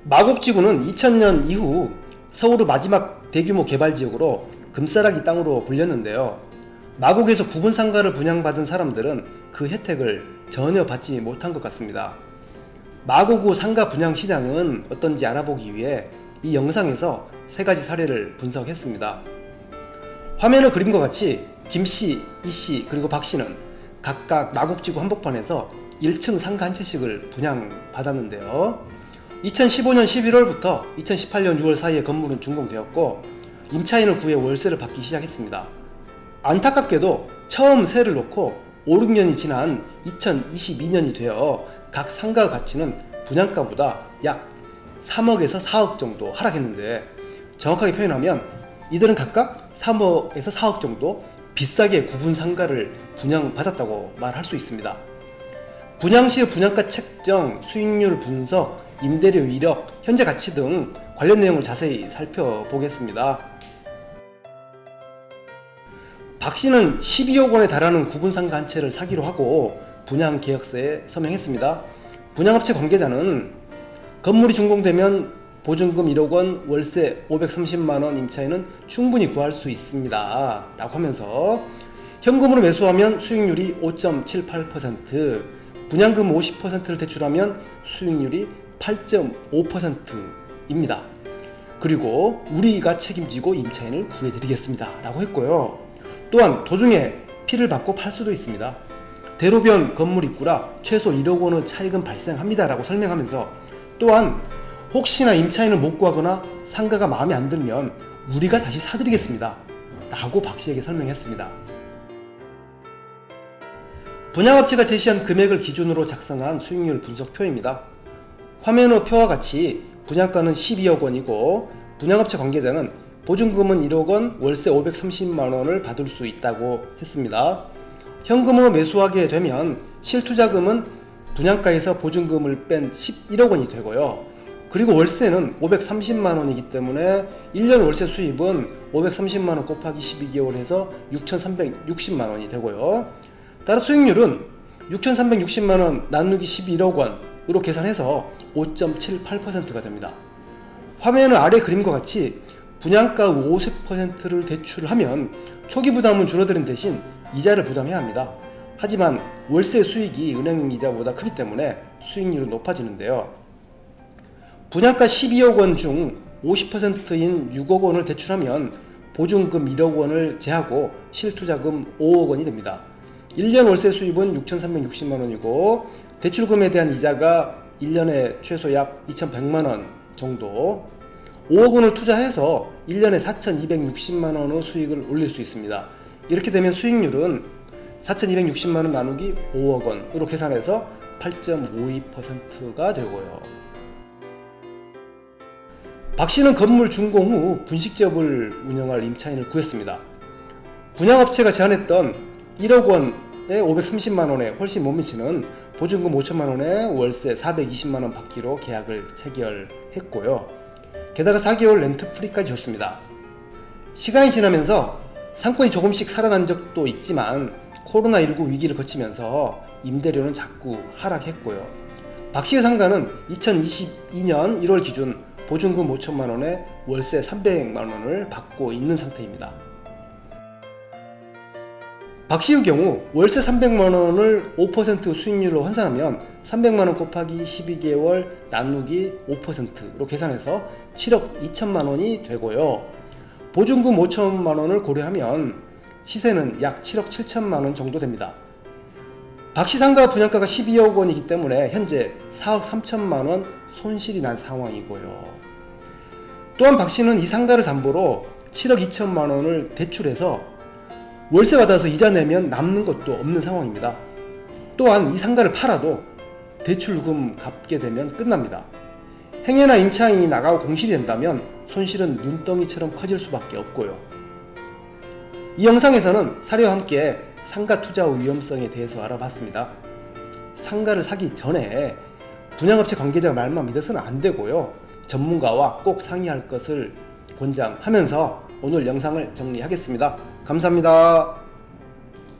마곡지구는 2000년 이후 서울의 마지막 대규모 개발지역으로 금싸라기 땅으로 불렸는데요. 마곡에서 구분 상가를 분양받은 사람들은 그 혜택을 전혀 받지 못한 것 같습니다. 마곡구 상가 분양 시장은 어떤지 알아보기 위해 이 영상에서 세 가지 사례를 분석했습니다. 화면의 그림과 같이 김씨, 이씨 그리고 박씨는 각각 마곡지구 한복판에서 1층 상가 한 채씩을 분양받았는데요. 2015년 11월부터 2018년 6월 사이에 건물은 준공되었고 임차인을 구해 월세를 받기 시작했습니다. 안타깝게도 처음 세를 놓고 5, 6년이 지난 2022년이 되어 각 상가 가치는 분양가보다 약 3억에서 4억 정도 하락했는데, 정확하게 표현하면 이들은 각각 3억에서 4억 정도 비싸게 구분 상가를 분양받았다고 말할 수 있습니다. 분양 시의 분양가 책정, 수익률 분석, 임대료 이력, 현재 가치 등 관련 내용을 자세히 살펴보겠습니다. 박씨는 12억 원에 달하는 구분 상가 한 채를 사기로 하고 분양 계약서에 서명했습니다. 분양업체 관계자는 건물이 준공되면 보증금 1억 원, 월세 530만 원 임차인은 충분히 구할 수 있습니다 라고 하면서 현금으로 매수하면 수익률이 5.78%, 분양금 50%를 대출하면 수익률이 8.5%입니다. 그리고 우리가 책임지고 임차인을 구해드리겠습니다 라고 했고요. 또한 도중에 피를 받고 팔 수도 있습니다. 대로변 건물 입구라 최소 1억 원의 차익은 발생합니다 라고 설명하면서, 또한 혹시나 임차인을 못 구하거나 상가가 마음에 안 들면 우리가 다시 사드리겠습니다 라고 박씨에게 설명했습니다. 분양업체가 제시한 금액을 기준으로 작성한 수익률 분석표입니다. 화면의 표와 같이 분양가는 12억 원이고 분양업체 관계자는 보증금은 1억 원, 월세 530만 원을 받을 수 있다고 했습니다. 현금으로 매수하게 되면 실투자금은 분양가에서 보증금을 뺀 11억 원이 되고요. 그리고 월세는 530만 원이기 때문에 1년 월세 수입은 530만 원 곱하기 12개월 해서 6,360만 원이 되고요. 따라 수익률은 6,360만 원 나누기 11억 원으로 계산해서 5.78%가 됩니다. 화면의 아래 그림과 같이 분양가 50%를 대출하면 초기 부담은 줄어드는 대신 이자를 부담해야 합니다. 하지만 월세 수익이 은행 이자보다 크기 때문에 수익률은 높아지는데요. 분양가 12억 원 중 50%인 6억 원을 대출하면 보증금 1억 원을 제하고 실투자금 5억 원이 됩니다. 1년 월세 수입은 6,360만 원이고 대출금에 대한 이자가 1년에 최소 약 2,100만 원 정도, 5억 원을 투자해서 1년에 4,260만 원의 수익을 올릴 수 있습니다. 이렇게 되면 수익률은 4,260만 원 나누기 5억 원으로 계산해서 8.52%가 되고요. 박씨는 건물 준공 후 분식집을 운영할 임차인을 구했습니다. 분양업체가 제안했던 1억 원에 530만 원에 훨씬 못 미치는 보증금 5천만 원에 월세 420만 원 받기로 계약을 체결했고요. 게다가 4개월 렌트 프리까지 줬습니다. 시간이 지나면서 상권이 조금씩 살아난 적도 있지만 코로나19 위기를 거치면서 임대료는 자꾸 하락했고요. 박씨의 상가는 2022년 1월 기준 보증금 5천만 원에 월세 300만 원을 받고 있는 상태입니다. 박씨의 경우 월세 300만 원을 5% 수익률로 환산하면 300만 원 곱하기 12개월 나누기 5%로 계산해서 7억 2천만 원이 되고요. 보증금 5천만 원을 고려하면 시세는 약 7억 7천만 원 정도 됩니다. 박씨 상가 분양가가 12억 원이기 때문에 현재 4억 3천만 원 손실이 난 상황이고요. 또한 박씨는 이 상가를 담보로 7억 2천만 원을 대출해서 월세 받아서 이자 내면 남는 것도 없는 상황입니다. 또한 이 상가를 팔아도 대출금 갚게 되면 끝납니다. 행여나 임차인이 나가고 공실이 된다면 손실은 눈덩이처럼 커질 수밖에 없고요. 이 영상에서는 사례와 함께 상가 투자 위험성에 대해서 알아봤습니다. 상가를 사기 전에 분양업체 관계자 말만 믿어서는 안 되고요. 전문가와 꼭 상의할 것을 권장하면서 오늘 영상을 정리하겠습니다. 감사합니다.